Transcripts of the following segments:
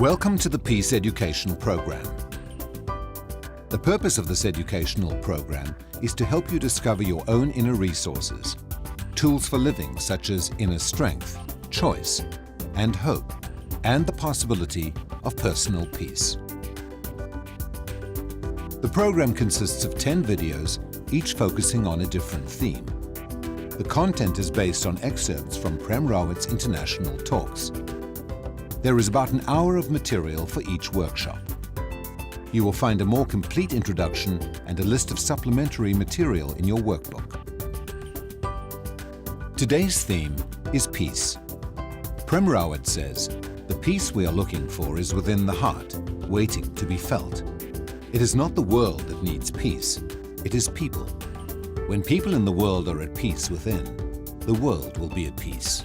Welcome to the Peace Educational Program. The purpose of this educational program is to help you discover your own inner resources, tools for living such as inner strength, choice, and hope, and the possibility of personal peace. The program consists of 10 videos, each focusing on a different theme. The content is based on excerpts from Prem Rawat's international talks. There is about an hour of material for each workshop. You will find a more complete introduction and a list of supplementary material in your workbook. Today's theme is peace. Prem Rawat says, the peace we are looking for is within the heart, waiting to be felt. It is not the world that needs peace, it is people. When people in the world are at peace within, the world will be at peace.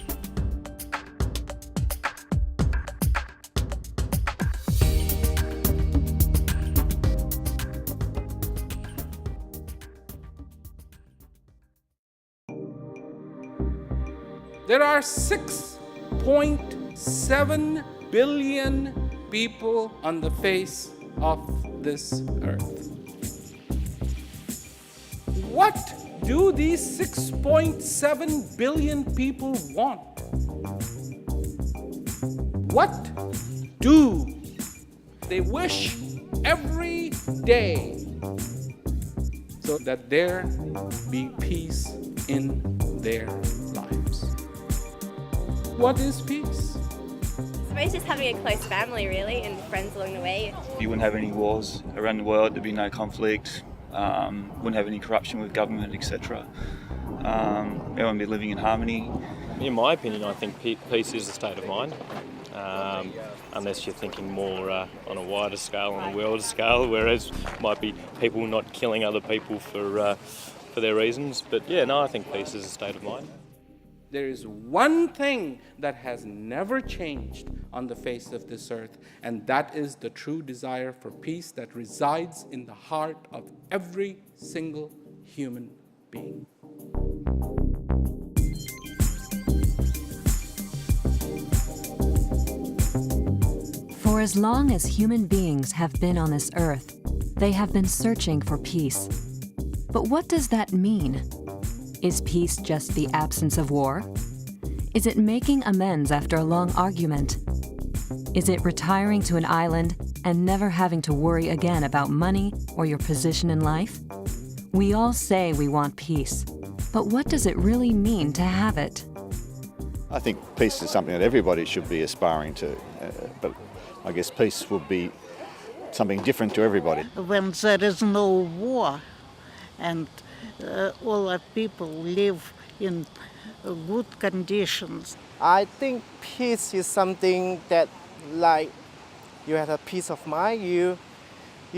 There are 6.7 billion people on the face of this earth. What do these 6.7 billion people want? What do they wish every day so that there be peace in their lives? What is peace? I suppose just having a close family, really, and friends along the way. You wouldn't have any wars around the world, there'd be no conflict, wouldn't have any corruption with government, etc. Everyone would be living in harmony. In my opinion, I think peace is a state of mind, unless you're thinking more on a wider scale, on a world scale, whereas might be people not killing other people for their reasons. But yeah, no, I think peace is a state of mind. There is one thing that has never changed on the face of this earth, and that is the true desire for peace that resides in the heart of every single human being. For as long as human beings have been on this earth, they have been searching for peace. But what does that mean? Is peace just the absence of war? Is it making amends after a long argument? Is it retiring to an island and never having to worry again about money or your position in life? We all say we want peace, but what does it really mean to have it? I think peace is something that everybody should be aspiring to, but I guess peace will be something different to everybody. When there is no war and all our people live in good conditions. I think peace is something that, like, you have a peace of mind, you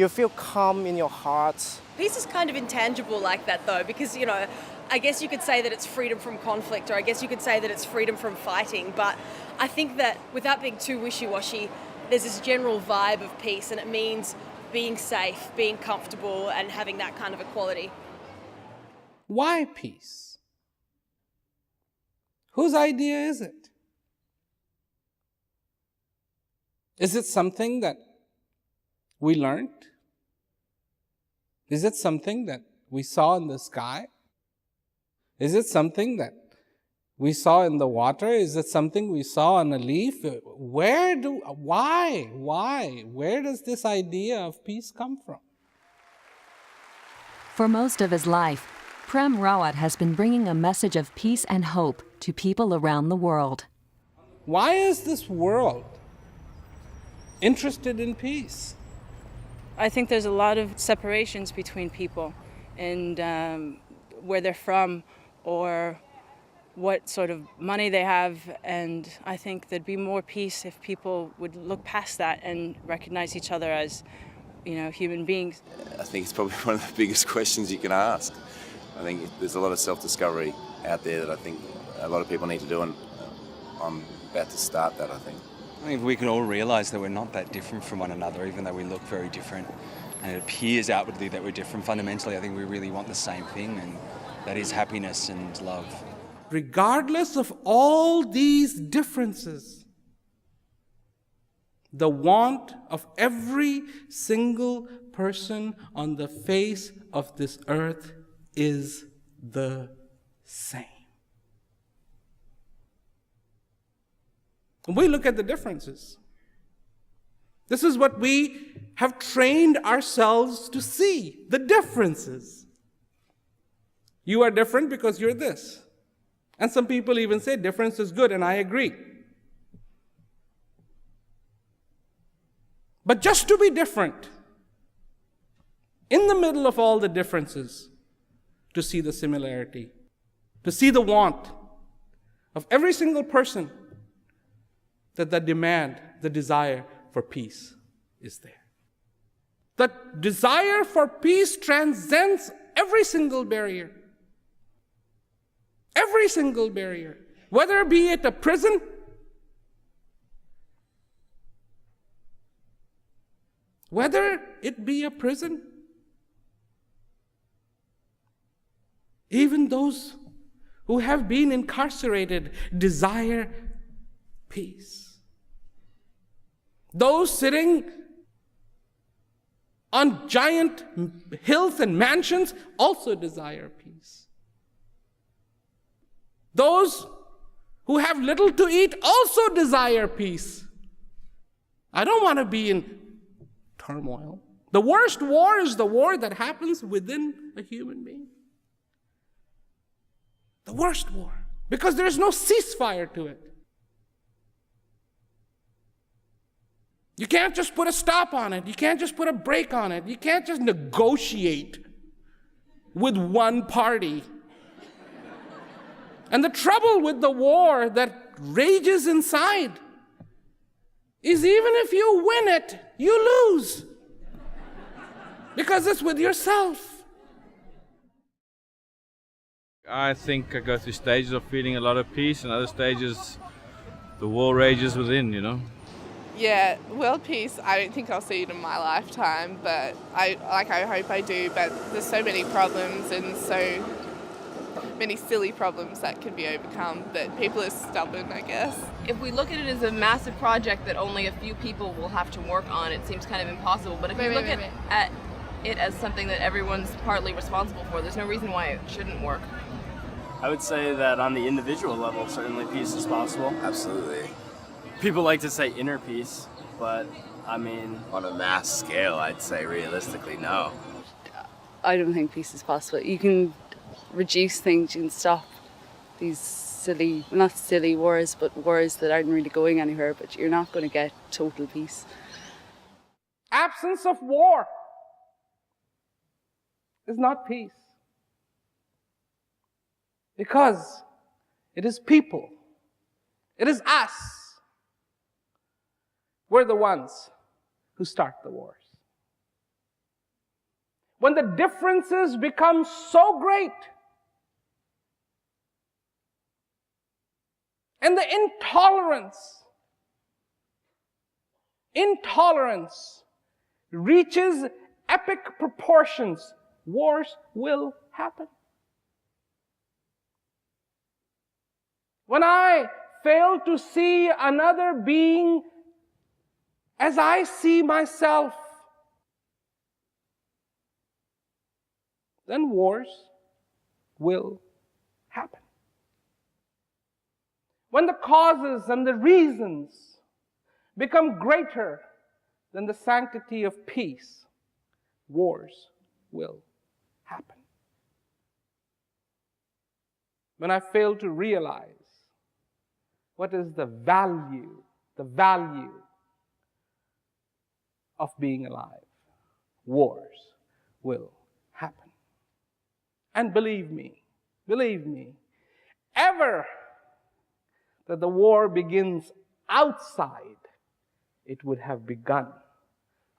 feel calm in your heart. Peace is kind of intangible like that though, because, you know, I guess you could say that it's freedom from conflict, or I guess you could say that it's freedom from fighting, but I think that without being too wishy-washy, there's this general vibe of peace, and it means being safe, being comfortable, and having that kind of equality. Why peace? Whose idea is it? Is it something that we learned? Is it something that we saw in the sky? Is it something that we saw in the water? Is it something we saw on a leaf? Why? Where does this idea of peace come from? For most of his life, Prem Rawat has been bringing a message of peace and hope to people around the world. Why is this world interested in peace? I think there's a lot of separations between people and where they're from or what sort of money they have, and I think there'd be more peace if people would look past that and recognize each other as, you know, human beings. I think it's probably one of the biggest questions you can ask. I think there's a lot of self-discovery out there that I think a lot of people need to do, and I'm about to start that, I think. I think if we could all realise that we're not that different from one another, even though we look very different, and it appears outwardly that we're different, fundamentally I think we really want the same thing, and that is happiness and love. Regardless of all these differences, The want of every single person on the face of this earth is the same. We look at the differences. This is what we have trained ourselves to see, the differences. You are different because you're this. And some people even say difference is good, and I agree. But just to be different, in the middle of all the differences, to see the similarity, to see the want of every single person, that the demand, the desire for peace is there. The desire for peace transcends every single barrier. Every single barrier. Whether be it a prison, whether it be a prison, even those who have been incarcerated desire peace. Those sitting on giant hills and mansions also desire peace. Those who have little to eat also desire peace. I don't want to be in turmoil. The worst war is the war that happens within a human being. The worst war. Because there is no ceasefire to it. You can't just put a stop on it. You can't just put a break on it. You can't just negotiate with one party. And the trouble with the war that rages inside is even if you win it, you lose. Because it's with yourself. I think I go through stages of feeling a lot of peace, and other stages the war rages within, you know. Yeah, world peace, I don't think I'll see it in my lifetime, but I hope I do. But there's so many problems and so many silly problems that can be overcome, but people are stubborn, I guess. If we look at it as a massive project that only a few people will have to work on, it seems kind of impossible. But if you look at it as something that everyone's partly responsible for, there's no reason why it shouldn't work. I would say that on the individual level, certainly peace is possible. Absolutely. People like to say inner peace, but I mean... On a mass scale, I'd say realistically, no. I don't think peace is possible. You can reduce things, you can stop these silly, not silly wars, but wars that aren't really going anywhere, but you're not going to get total peace. Absence of war is not peace. Because it is people. It is us. We're the ones who start the wars. When the differences become so great and the intolerance reaches epic proportions, wars will happen. When I fail to see another being as I see myself, then wars will happen. When the causes and the reasons become greater than the sanctity of peace, wars will happen. When I fail to realize what is the value of being alive, wars will happen. And believe me, ever that the war begins outside, it would have begun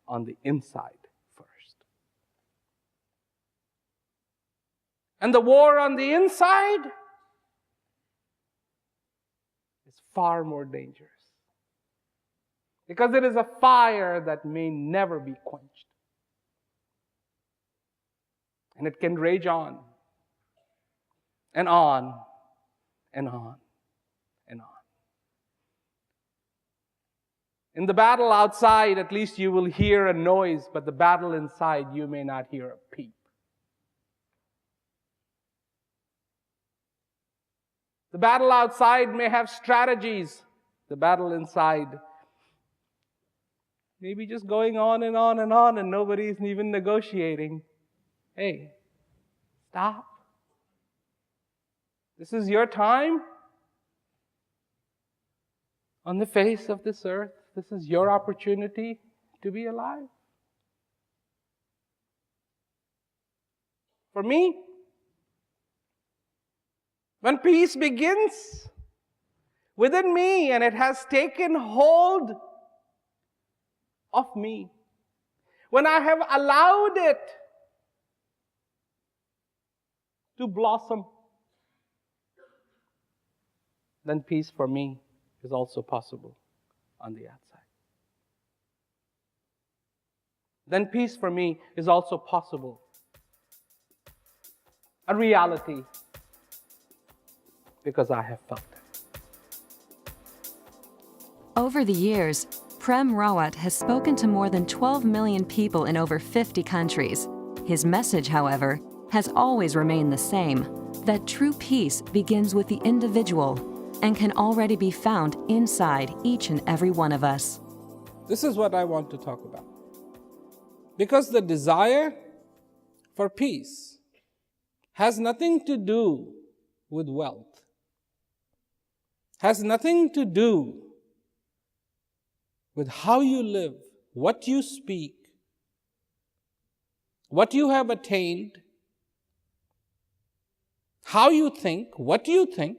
on the inside first. And the war on the inside is far more dangerous. Because it is a fire that may never be quenched. And it can rage on and on and on and on. In the battle outside, at least you will hear a noise, but the battle inside, you may not hear a peep. The battle outside may have strategies. The battle inside may be just going on and on and on, and nobody's even negotiating. Hey, stop. This is your time on the face of this earth. This is your opportunity to be alive. For me, when peace begins within me and it has taken hold of me, when I have allowed it to blossom, then peace for me is also possible on the outside. Then peace for me is also possible, a reality, because I have felt it. Over the years, Prem Rawat has spoken to more than 12 million people in over 50 countries. His message, however, has always remained the same, that true peace begins with the individual and can already be found inside each and every one of us. This is what I want to talk about. Because the desire for peace has nothing to do with wealth, has nothing to do with how you live, what you speak, what you have attained, how you think, what you think.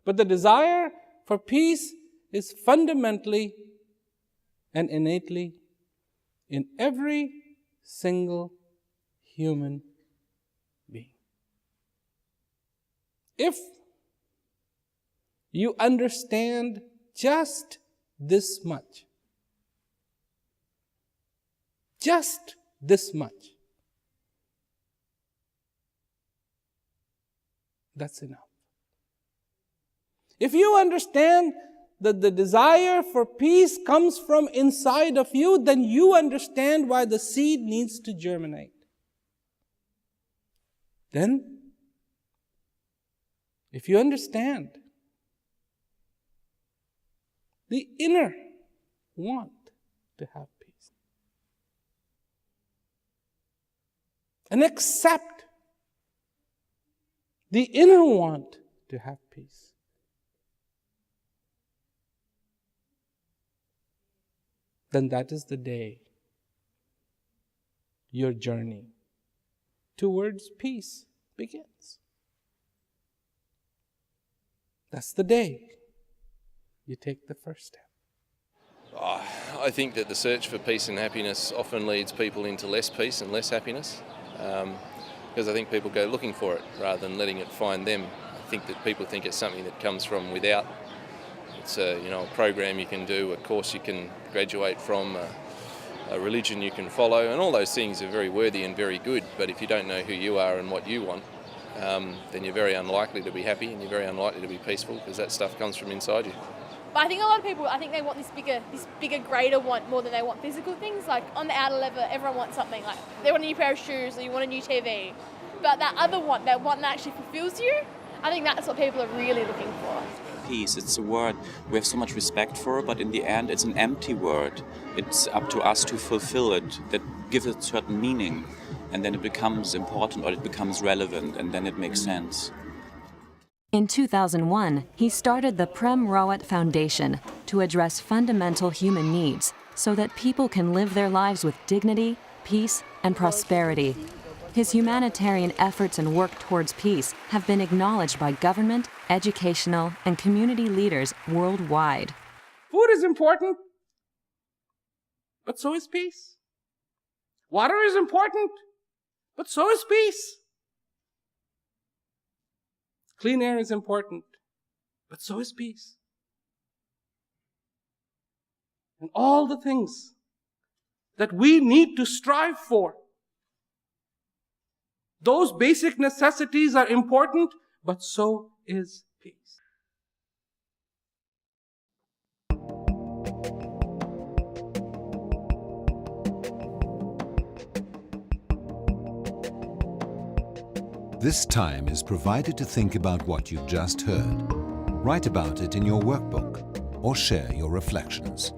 But the desire for peace is fundamentally and innately in every single human being. If you understand just this much, just this much, that's enough. If you understand that the desire for peace comes from inside of you, then you understand why the seed needs to germinate. Then, if you understand the inner want to have peace, and accept the inner want to have peace, then that is the day your journey towards peace begins. That's the day you take the first step. I think that the search for peace and happiness often leads people into less peace and less happiness, because I think people go looking for it rather than letting it find them. I think that people think it's something that comes from without. It's a program you can do, a course you can graduate from, a religion you can follow, and all those things are very worthy and very good. But if you don't know who you are and what you want, then you're very unlikely to be happy and you're very unlikely to be peaceful, because that stuff comes from inside you. But I think a lot of people, they want this bigger, greater want more than they want physical things. Like on the outer level, everyone wants something. Like they want a new pair of shoes or you want a new TV. But that other want, that one that actually fulfills you, I think that's what people are really looking for. Peace, it's a word we have so much respect for, but in the end it's an empty word. It's up to us to fulfill it, that give it certain meaning, and then it becomes important or it becomes relevant, and then it makes sense. In 2001, he started the Prem Rawat Foundation to address fundamental human needs so that people can live their lives with dignity, peace, and prosperity. His humanitarian efforts and work towards peace have been acknowledged by government, educational, and community leaders worldwide. Food is important, but so is peace. Water is important, but so is peace. Clean air is important, but so is peace. And all the things that we need to strive for, those basic necessities are important, but so is peace. This time is provided to think about what you've just heard. Write about it in your workbook or share your reflections.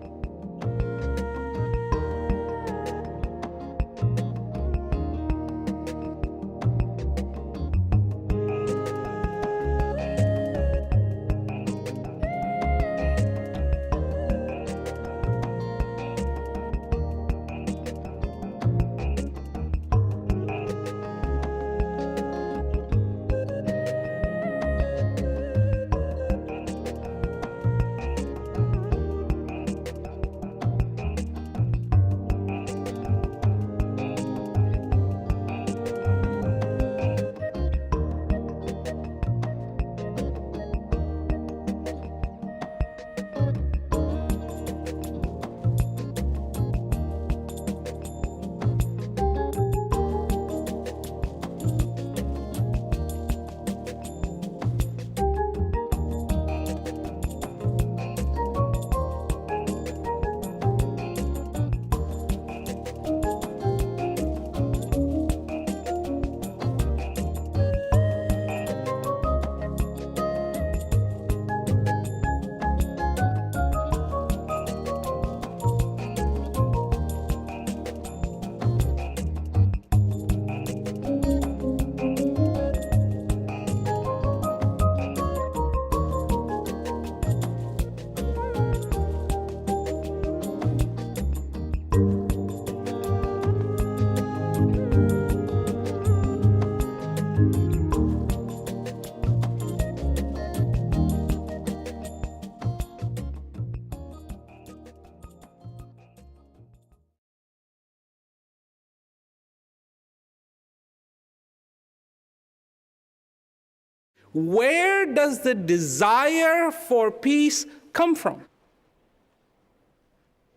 Where does the desire for peace come from?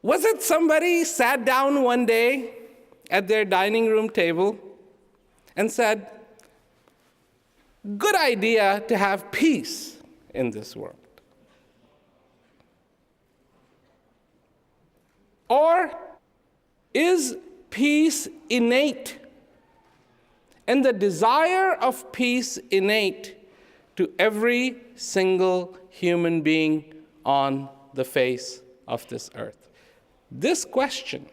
Was it somebody sat down one day at their dining room table and said, good idea to have peace in this world? Or is peace innate? And the desire of peace innate to every single human being on the face of this earth? This question,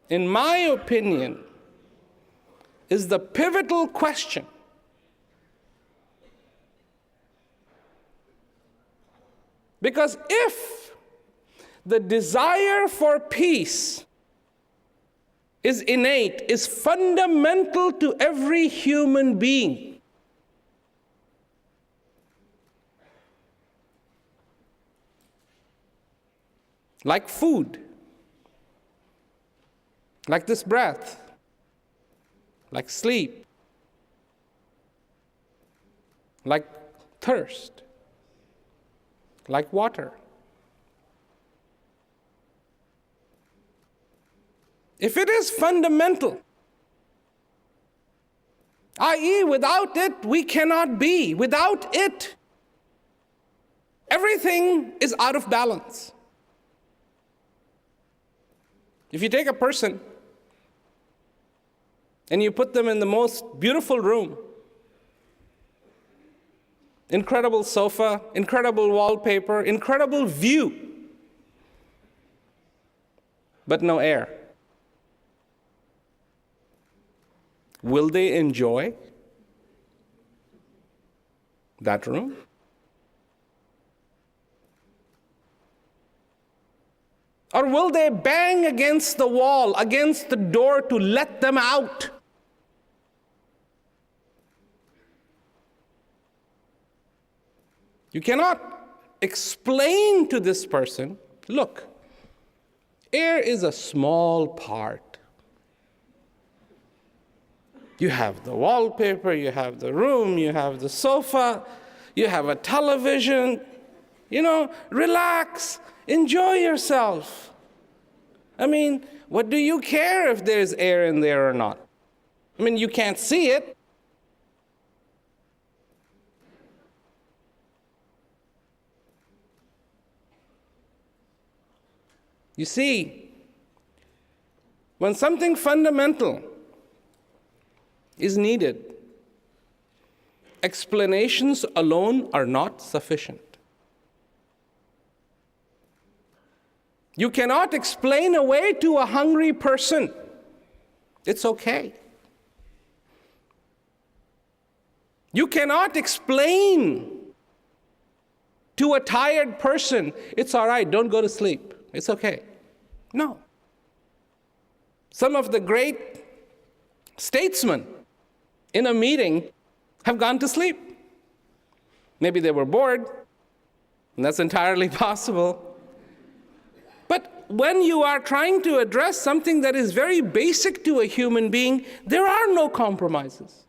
in my opinion, is the pivotal question. Because if the desire for peace is innate, is fundamental to every human being, like food, like this breath, like sleep, like thirst, like water. If it is fundamental, i.e., without it, we cannot be. Without it, everything is out of balance. If you take a person and you put them in the most beautiful room, incredible sofa, incredible wallpaper, incredible view, but no air, will they enjoy that room? Or will they bang against the wall, against the door to let them out? You cannot explain to this person, look, air is a small part. You have the wallpaper, you have the room, you have the sofa, you have a television. Relax, enjoy yourself. I mean, what do you care if there's air in there or not? I mean, you can't see it. You see, when something fundamental is needed, explanations alone are not sufficient. You cannot explain away to a hungry person. It's okay. You cannot explain to a tired person, it's all right, don't go to sleep. It's okay. No. Some of the great statesmen in a meeting have gone to sleep. Maybe they were bored, and that's entirely possible. But when you are trying to address something that is very basic to a human being, there are no compromises.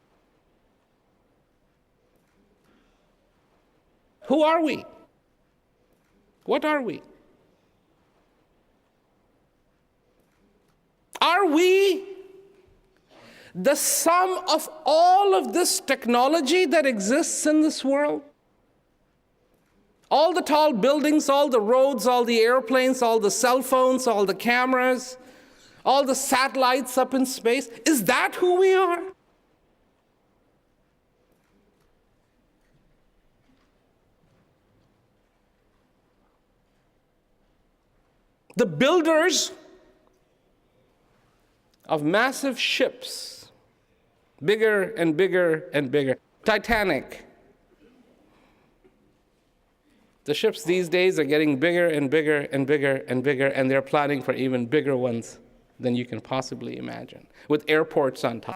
Who are we? What are we? Are we the sum of all of this technology that exists in this world? All the tall buildings, all the roads, all the airplanes, all the cell phones, all the cameras, all the satellites up in space, is that who we are? The builders of massive ships, bigger and bigger and bigger. Titanic. The ships these days are getting bigger and bigger and bigger and bigger, and they're planning for even bigger ones than you can possibly imagine, with airports on top.